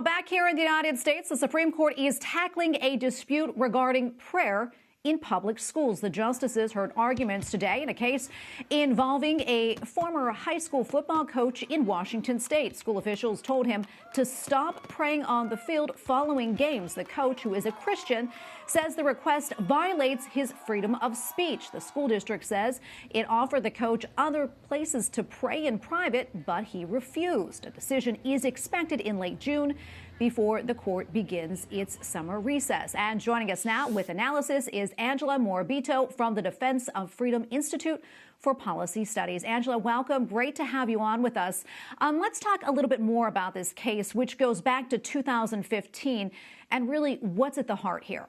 Back here in the United States, the Supreme Court is tackling a dispute regarding prayer in public schools. The justices heard arguments today in a case involving a former high school football coach in Washington state. School officials told him to stop praying on the field following games. The coach, who is a Christian, says the request violates his freedom of speech. The school district says it offered the coach other places to pray in private, but he refused. A decision is expected in late June before the court begins its summer recess. And joining us now with analysis is Angela Morabito from the Defense of Freedom Institute for Policy Studies. Angela, welcome. Great to have you on with us. Let's talk a little bit more about this case, which goes back to 2015, and really what's at the heart here.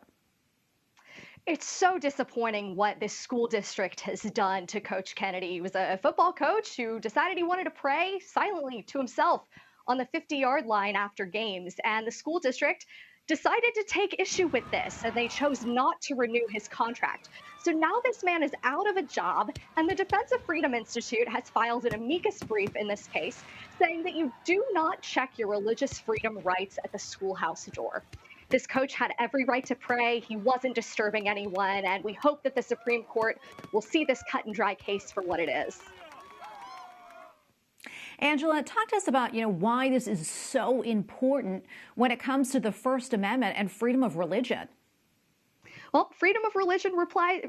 It's so disappointing what this school district has done to Coach Kennedy. He was a football coach who decided he wanted to pray silently to himself on the 50-yard line after games, and the school district decided to take issue with this, and they chose not to renew his contract. So now this man is out of a job, and the Defense of Freedom Institute has filed an amicus brief in this case, saying that you do not check your religious freedom rights at the schoolhouse door. This coach had every right to pray. He wasn't disturbing anyone, and we hope that the Supreme Court will see this cut and dry case for what it is. Angela, talk to us about, why this is so important when it comes to the First Amendment and freedom of religion. Well, freedom of religion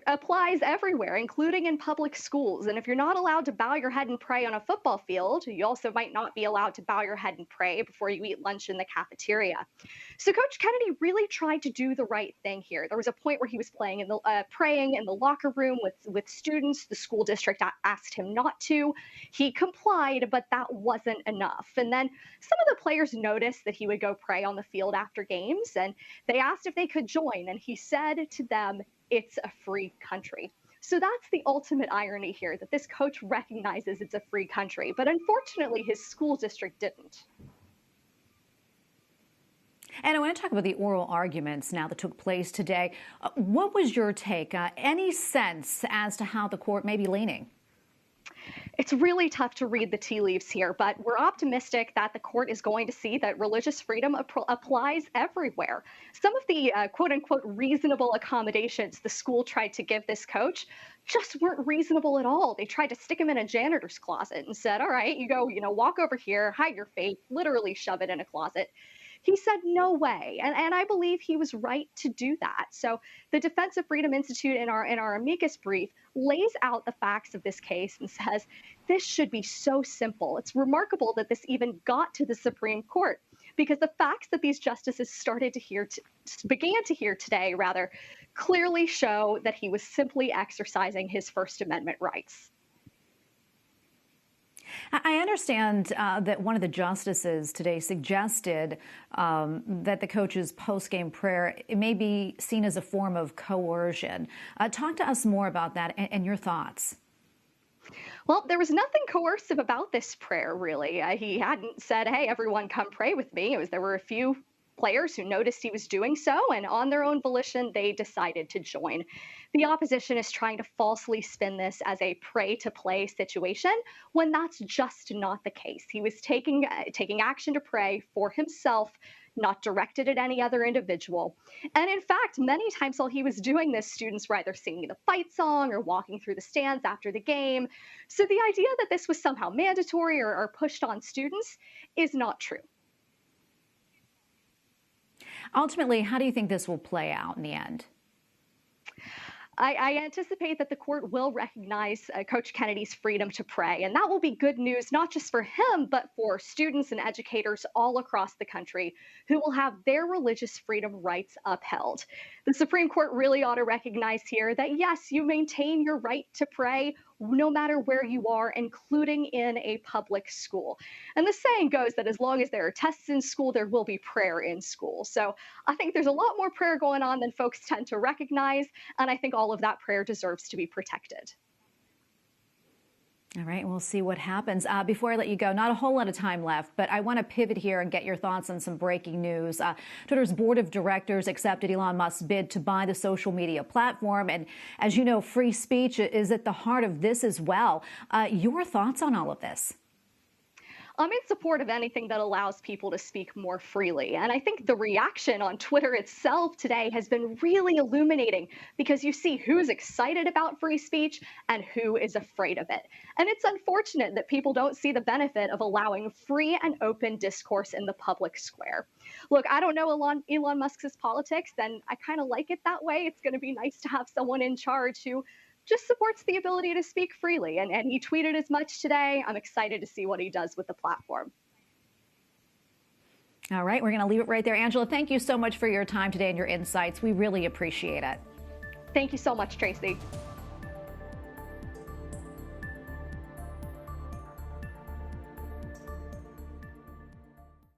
applies everywhere, including in public schools. And if you're not allowed to bow your head and pray on a football field, you also might not be allowed to bow your head and pray before you eat lunch in the cafeteria. So Coach Kennedy really tried to do the right thing here. There was a point where he was praying in the locker room with students. The school district asked him not to. He complied, but that wasn't enough. And then some of the players noticed that he would go pray on the field after games, and they asked if they could join. And he said to them, it's a free country. So that's the ultimate irony here, that this coach recognizes it's a free country, but unfortunately his school district didn't. And I want to talk about the oral arguments now that took place today. What was your take? Any sense as to how the court may be leaning? It's really tough to read the tea leaves here, but we're optimistic that the court is going to see that religious freedom applies everywhere. Some of the quote-unquote reasonable accommodations the school tried to give this coach just weren't reasonable at all. They tried to stick him in a janitor's closet and said, all right, you go, walk over here, hide your faith, literally shove it in a closet. He said, no way. And I believe he was right to do that. So the Defense of Freedom Institute in our amicus brief lays out the facts of this case and says, this should be so simple. It's remarkable that this even got to the Supreme Court, because the facts that these justices began to hear today, clearly show that he was simply exercising his First Amendment rights. I understand that one of the justices today suggested that the coach's post-game prayer may be seen as a form of coercion. Talk to us more about that and your thoughts. Well, there was nothing coercive about this prayer, really. He hadn't said, hey, everyone come pray with me. There were a few players who noticed he was doing so, and on their own volition, they decided to join. The opposition is trying to falsely spin this as a pray-to-play situation, when that's just not the case. He was taking action to pray for himself, not directed at any other individual. And in fact, many times while he was doing this, students were either singing the fight song or walking through the stands after the game. So the idea that this was somehow mandatory or pushed on students is not true. Ultimately, how do you think this will play out in the end? I anticipate that the court will recognize Coach Kennedy's freedom to pray, and that will be good news, not just for him, but for students and educators all across the country who will have their religious freedom rights upheld. The Supreme Court really ought to recognize here that, yes, you maintain your right to pray no matter where you are, including in a public school. And the saying goes that as long as there are tests in school, there will be prayer in school. So I think there's a lot more prayer going on than folks tend to recognize, and I think all of that prayer deserves to be protected. All right, we'll see what happens. Before I let you go, not a whole lot of time left, but I want to pivot here and get your thoughts on some breaking news. Twitter's board of directors accepted Elon Musk's bid to buy the social media platform. And as you know, free speech is at the heart of this as well. Your thoughts on all of this? I'm in support of anything that allows people to speak more freely. And I think the reaction on Twitter itself today has been really illuminating because you see who's excited about free speech and who is afraid of it. And it's unfortunate that people don't see the benefit of allowing free and open discourse in the public square. Look, I don't know Elon Musk's politics, and I kind of like it that way. It's going to be nice to have someone in charge who just supports the ability to speak freely. And he tweeted as much today. I'm excited to see what he does with the platform. All right, we're going to leave it right there. Angela, thank you so much for your time today and your insights. We really appreciate it. Thank you so much, Tracy.